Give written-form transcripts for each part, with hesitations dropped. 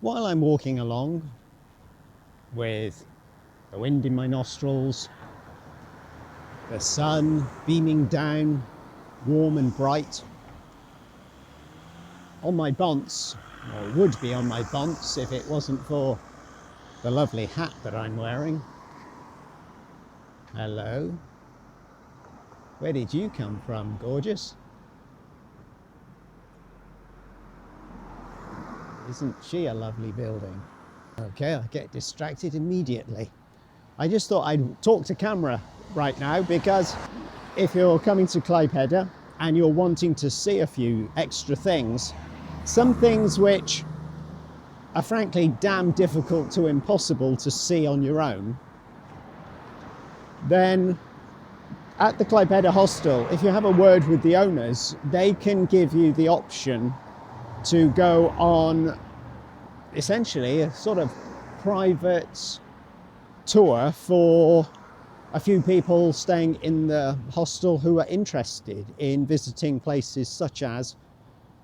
While I'm walking along with the wind in my nostrils, the sun beaming down, warm and bright, on my bonce, or would be on my bonce if it wasn't for the lovely hat that I'm wearing. Hello. Where did you come from, gorgeous? Isn't she a lovely building? Okay, I get distracted immediately. I just thought I'd talk to camera right now, because if you're coming to Klaipeda and you're wanting to see a few extra things, some things which are frankly damn difficult to impossible to see on your own, then at the Klaipeda hostel, if you have a word with the owners, they can give you the option to go on essentially a sort of private tour for a few people staying in the hostel who are interested in visiting places such as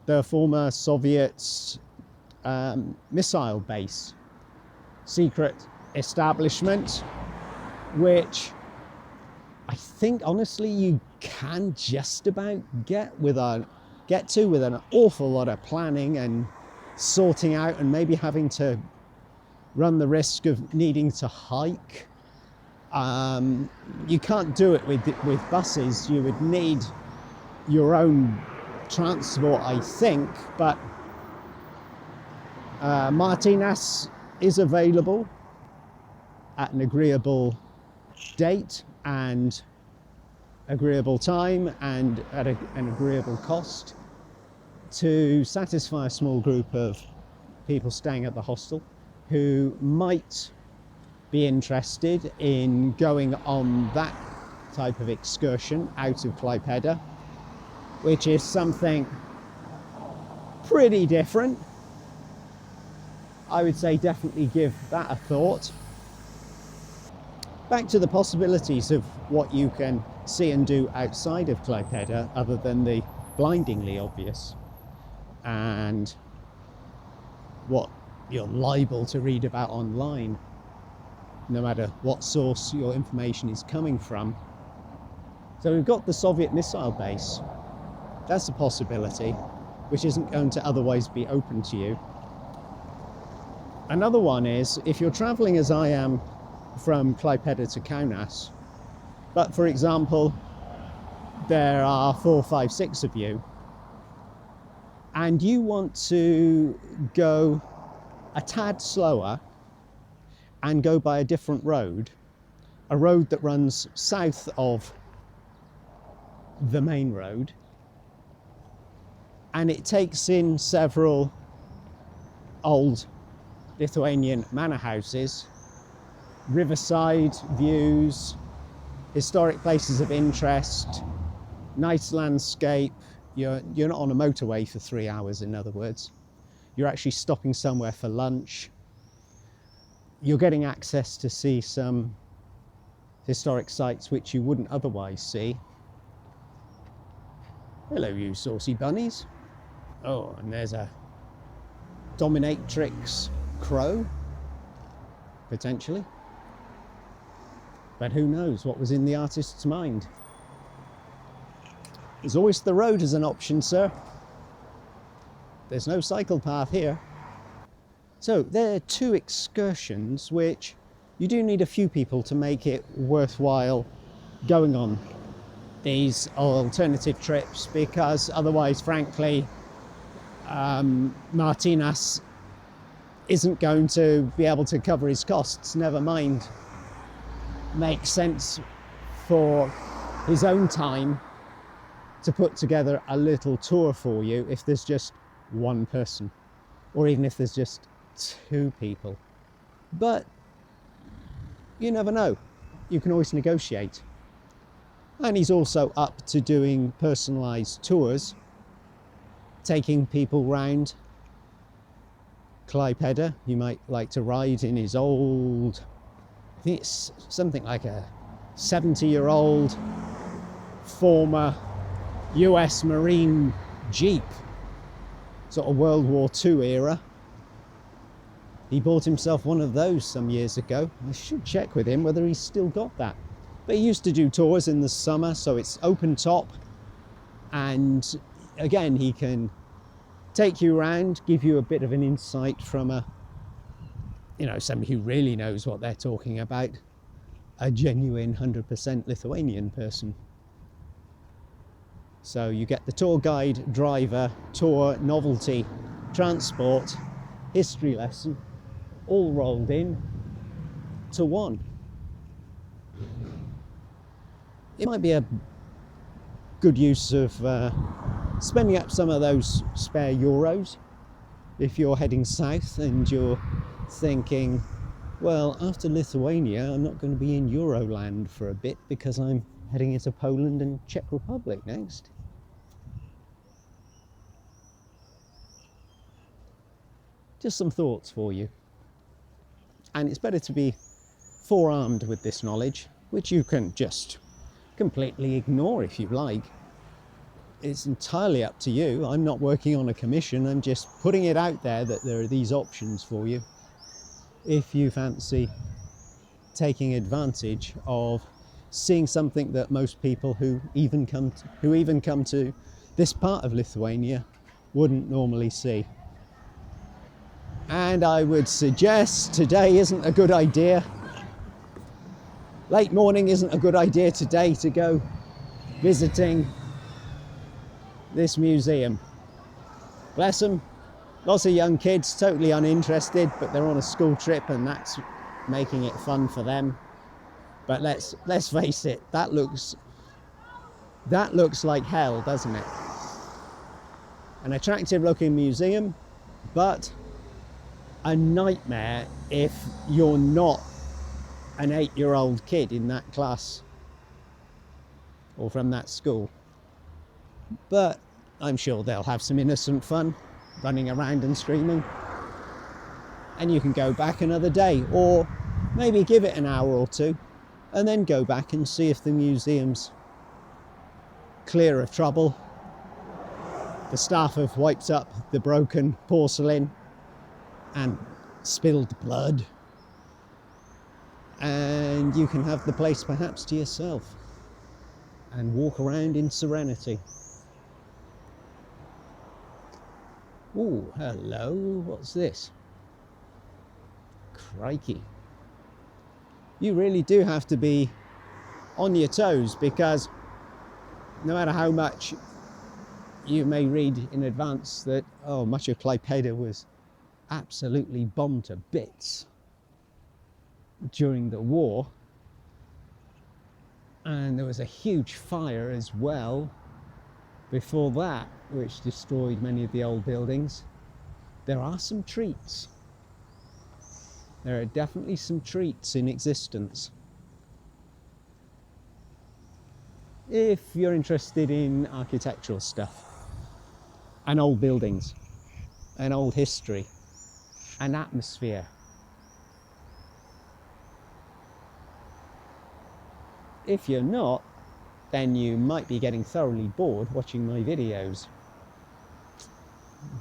the former Soviet missile base, secret establishment, which I think honestly you can just about get to with an awful lot of planning and sorting out, and maybe having to run the risk of needing to hike. You can't do it with buses. You would need your own transport, I think, but Martinas is available at an agreeable date and agreeable time and at an agreeable cost to satisfy a small group of people staying at the hostel who might be interested in going on that type of excursion out of Klaipeda, which is something pretty different. I would say definitely give that a thought. Back to the possibilities of what you can see and do outside of Klaipeda, other than the blindingly obvious and what you're liable to read about online, no matter what source your information is coming from. So we've got the Soviet missile base. That's a possibility, which isn't going to otherwise be open to you. Another one is, if you're traveling as I am from Klaipeda to Kaunas, but for example, there are 4, 5, 6 of you, and you want to go a tad slower and go by a different road, a road that runs south of the main road, and it takes in several old Lithuanian manor houses, riverside views, historic places of interest, nice landscape. You're not on a motorway for 3 hours, in other words. You're actually stopping somewhere for lunch. You're getting access to see some historic sites which you wouldn't otherwise see. Hello, you saucy bunnies. Oh, and there's a dominatrix crow, potentially. But who knows what was in the artist's mind. There's always the road as an option, sir. There's no cycle path here. So there are 2 excursions which you do need a few people to make it worthwhile going on these alternative trips, because otherwise, frankly, Martinas isn't going to be able to cover his costs, never mind make sense for his own time to put together a little tour for you if there's just one person, or even if there's just 2 people. But you never know, you can always negotiate. And he's also up to doing personalised tours, taking people round Klaipeda. You might like to ride in his old, I think it's something like a 70-year-old former US Marine Jeep, sort of World War II era. He bought himself one of those some years ago. I should check with him whether he's still got that. But he used to do tours in the summer, so it's open top. And again, he can take you around, give you a bit of an insight from somebody who really knows what they're talking about, a genuine 100% Lithuanian person. So you get the tour guide, driver, tour, novelty, transport, history lesson, all rolled in to one. It might be a good use of spending up some of those spare euros if you're heading south and you're thinking, well, after Lithuania, I'm not going to be in Euroland for a bit because I'm heading into Poland and Czech Republic next. Just some thoughts for you. And it's better to be forearmed with this knowledge, which you can just completely ignore if you like. It's entirely up to you. I'm not working on a commission. I'm just putting it out there that there are these options for you if you fancy taking advantage of seeing something that most people who even come to this part of Lithuania wouldn't normally see. And I would suggest today isn't a good idea. Late morning isn't a good idea today to go visiting this museum. Bless them, lots of young kids, totally uninterested, but they're on a school trip and that's making it fun for them. But let's face it, that looks like hell, doesn't it? An attractive looking museum, but a nightmare if you're not an 8-year-old kid in that class or from that school. But I'm sure they'll have some innocent fun running around and screaming, and you can go back another day, or maybe give it an hour or two and then go back and see if the museum's clear of trouble. The staff have wiped up the broken porcelain and spilled blood, and you can have the place perhaps to yourself and walk around in serenity. Oh, hello, what's this? Crikey. You really do have to be on your toes, because no matter how much you may read in advance that, much of Klaipeda was absolutely bombed to bits during the war, and there was a huge fire as well before that, which destroyed many of the old buildings. There are some treats. There are definitely some treats in existence. If you're interested in architectural stuff, and old buildings, and old history, and atmosphere. If you're not, then you might be getting thoroughly bored watching my videos,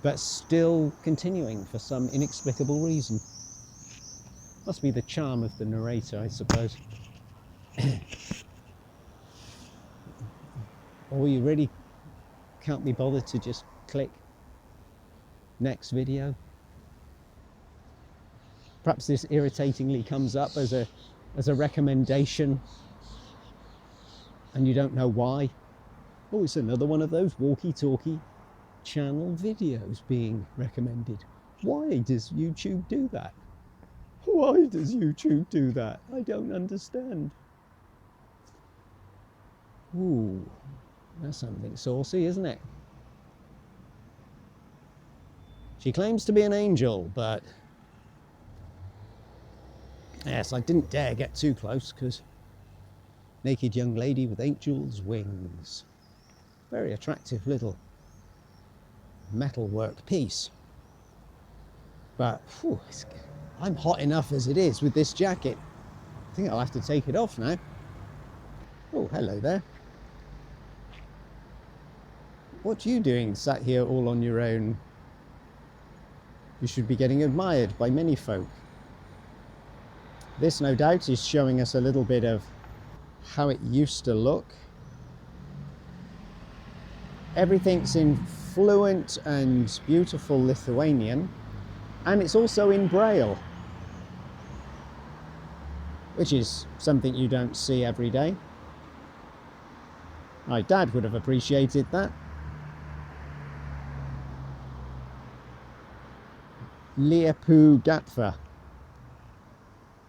but still continuing for some inexplicable reason. Must be the charm of the narrator, I suppose. Or you really can't be bothered to just click next video. Perhaps this irritatingly comes up as a recommendation and you don't know why. Oh, it's another one of those walkie-talkie channel videos being recommended. Why does YouTube do that? Why does YouTube do that? I don't understand. Ooh, that's something saucy, isn't it? She claims to be an angel, but yes, I didn't dare get too close because naked young lady with angel's wings. Very attractive little metalwork piece. But whew, I'm hot enough as it is with this jacket. I think I'll have to take it off now. Oh, hello there. What are you doing sat here all on your own? You should be getting admired by many folk. This, no doubt, is showing us a little bit of how it used to look. Everything's in fluent and beautiful Lithuanian, and it's also in Braille, which is something you don't see every day. My dad would have appreciated that. Liepu Gatva.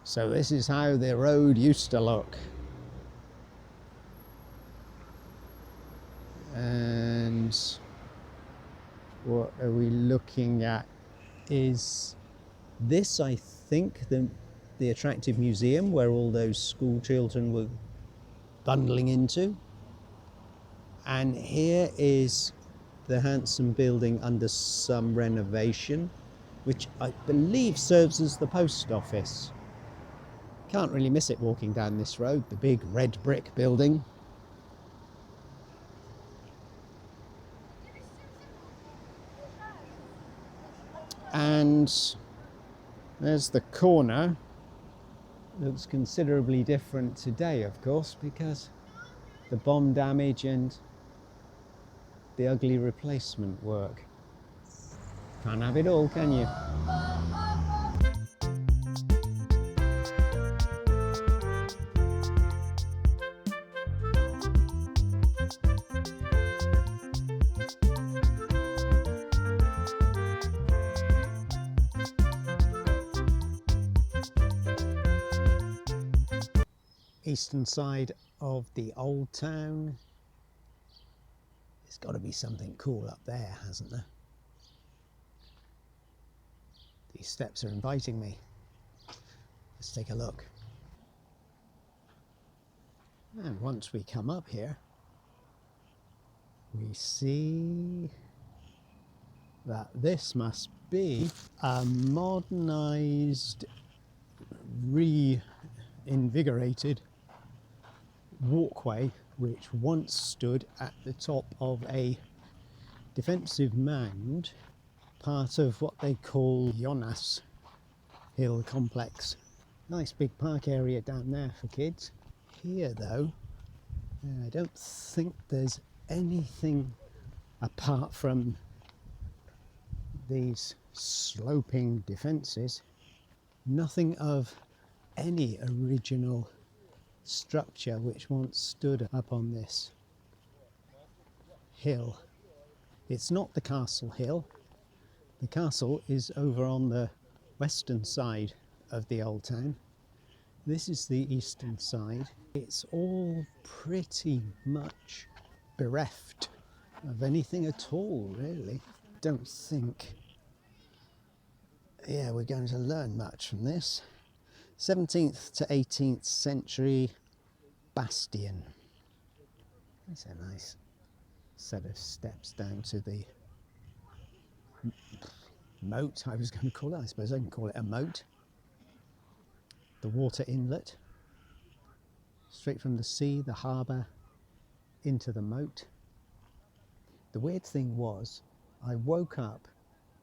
So this is how the road used to look. And what are we looking at? Is this, I think, the attractive museum where all those school children were bundling into? And here is the handsome building under some renovation, which I believe serves as the post office. Can't really miss it walking down this road, the big red brick building. And there's the corner. Looks considerably different today, of course, because the bomb damage and the ugly replacement work. Can't have it all, can you? Eastern side of the old town. There's got to be something cool up there, hasn't there? These steps are inviting me. Let's take a look. And once we come up here, we see that this must be a modernised, reinvigorated walkway which once stood at the top of a defensive mound, part of what they call Jonas Hill Complex. Nice big park area down there for kids. Here though, I don't think there's anything apart from these sloping defences. Nothing of any original structure which once stood up on this hill. It's not the castle hill. The castle is over on the western side of the old town. This is the eastern side. It's all pretty much bereft of anything at all, really. Don't think, we're going to learn much from this. 17th to 18th century bastion. That's a nice set of steps down to the moat, I was going to call it. I suppose I can call it a moat. The water inlet. Straight from the sea, the harbour, into the moat. The weird thing was, I woke up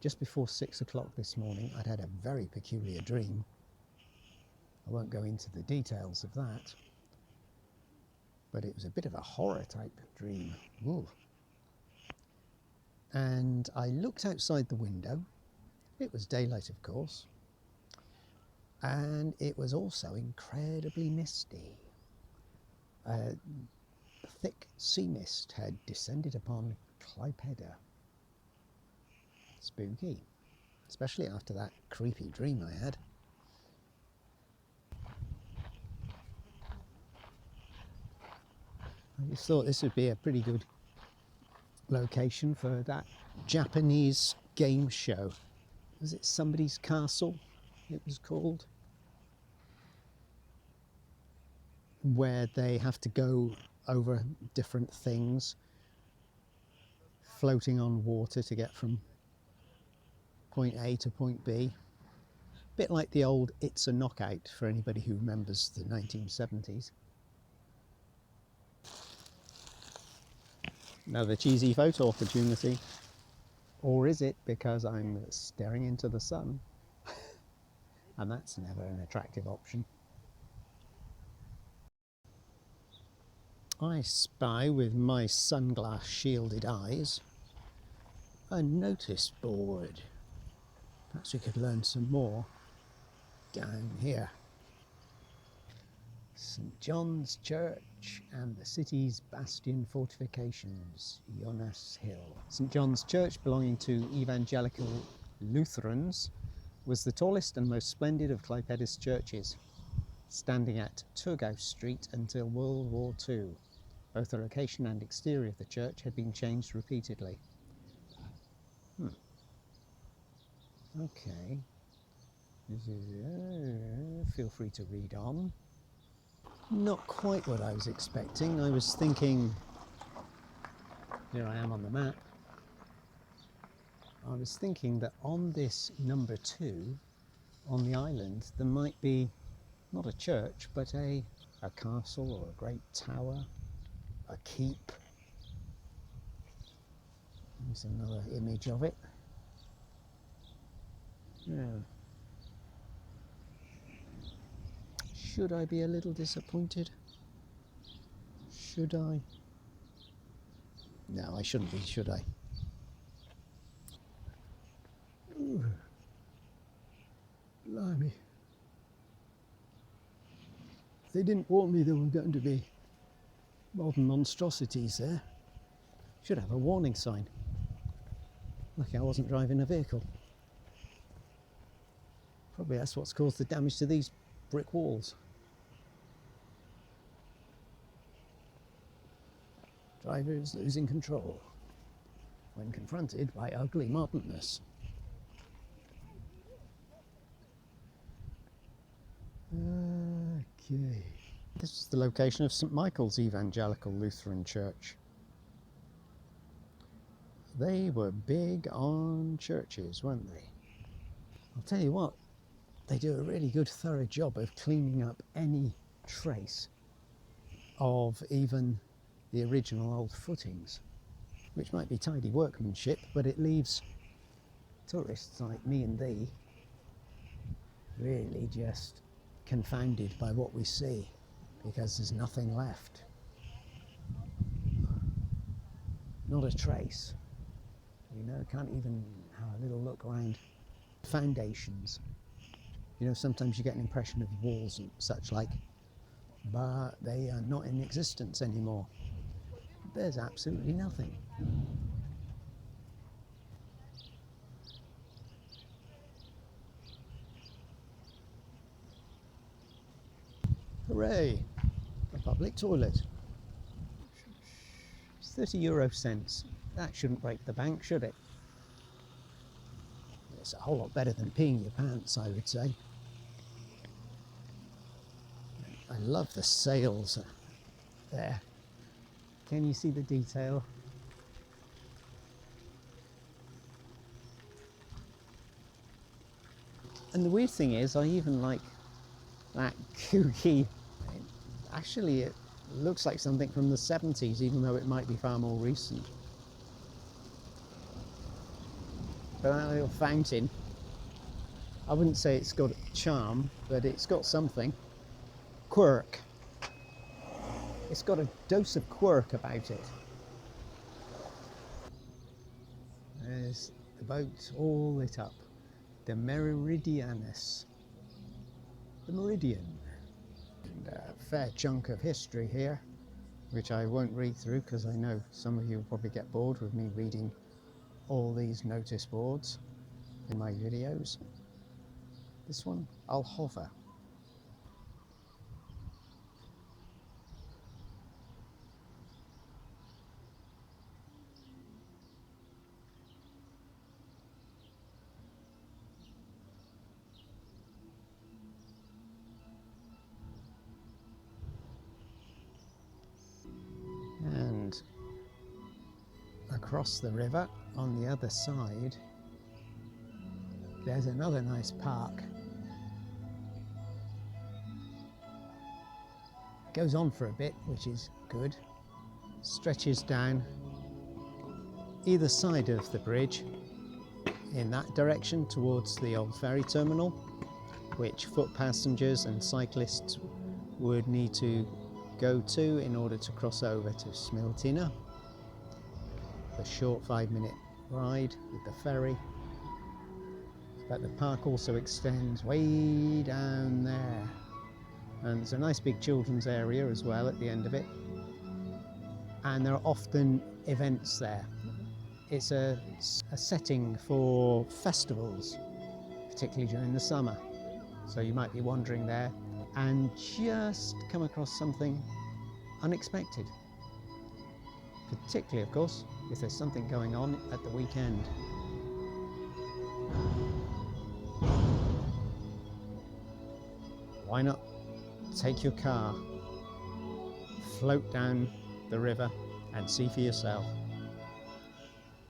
just before 6 o'clock this morning. I'd had a very peculiar dream. I won't go into the details of that, but it was a bit of a horror type dream. Ooh. And I looked outside the window. It was daylight, of course, and it was also incredibly misty. Thick sea mist had descended upon Klaipeda. Spooky, especially after that creepy dream I had. I just thought this would be a pretty good location for that Japanese game show. Was it Somebody's Castle, it was called? Where they have to go over different things, floating on water to get from point A to point B. A bit like the old It's a Knockout, for anybody who remembers the 1970s. Another cheesy photo opportunity. Or is it because I'm staring into the sun? And that's never an attractive option. I spy with my sunglass shielded eyes a notice board. Perhaps we could learn some more down here. St. John's Church and the city's bastion fortifications, Jonas Hill. St. John's Church, belonging to evangelical Lutherans, was the tallest and most splendid of Klaipeda's churches, standing at Turgau Street until World War II. Both the location and exterior of the church had been changed repeatedly. Okay. Feel free to read on. Not quite what I was expecting. I was thinking, here I am on the map, I was thinking that on this number 2 on the island there might be not a church but a castle or a great tower, a keep. Here's another image of it. Yeah. Should I be a little disappointed? Should I? No, I shouldn't be, should I? Ooh. Blimey. They didn't warn me there were going to be modern monstrosities there. Should have a warning sign. Lucky I wasn't driving a vehicle. Probably that's what's caused the damage to these brick walls. Drivers losing control when confronted by ugly modernness. Okay. This is the location of St. Michael's Evangelical Lutheran Church. They were big on churches, weren't they? I'll tell you what, they do a really good thorough job of cleaning up any trace of even the original old footings, which might be tidy workmanship, but it leaves tourists like me and thee really just confounded by what we see, because there's nothing left. Not a trace. You know, can't even have a little look around foundations. You know, sometimes you get an impression of walls and such like, but they are not in existence anymore. There's absolutely nothing. Hooray! A public toilet. It's 30 euro cents. That shouldn't break the bank, should it? It's a whole lot better than peeing your pants, I would say. I love the sails there. Can you see the detail? And the weird thing is, I even like that kooky. Actually, it looks like something from the 70s, even though it might be far more recent. But that little fountain, I wouldn't say it's got charm, but it's got something. Quirk. It's got a dose of quirk about it. There's the boat all lit up. The Meridianus. The Meridian. And a fair chunk of history here, which I won't read through because I know some of you will probably get bored with me reading all these notice boards in my videos. This one, I'll hover. And across the river on the other side there's another nice park. Goes on for a bit, which is good. Stretches down either side of the bridge, in that direction towards the old ferry terminal, which foot passengers and cyclists would need to go to in order to cross over to Smiltina. A short 5-minute ride with the ferry. But the park also extends way down there, and there's a nice big children's area as well at the end of it, and there are often events there. It's a setting for festivals, particularly during the summer, so you might be wandering there and just come across something unexpected, particularly of course if there's something going on at the weekend. Why not take your car, float down the river and see for yourself.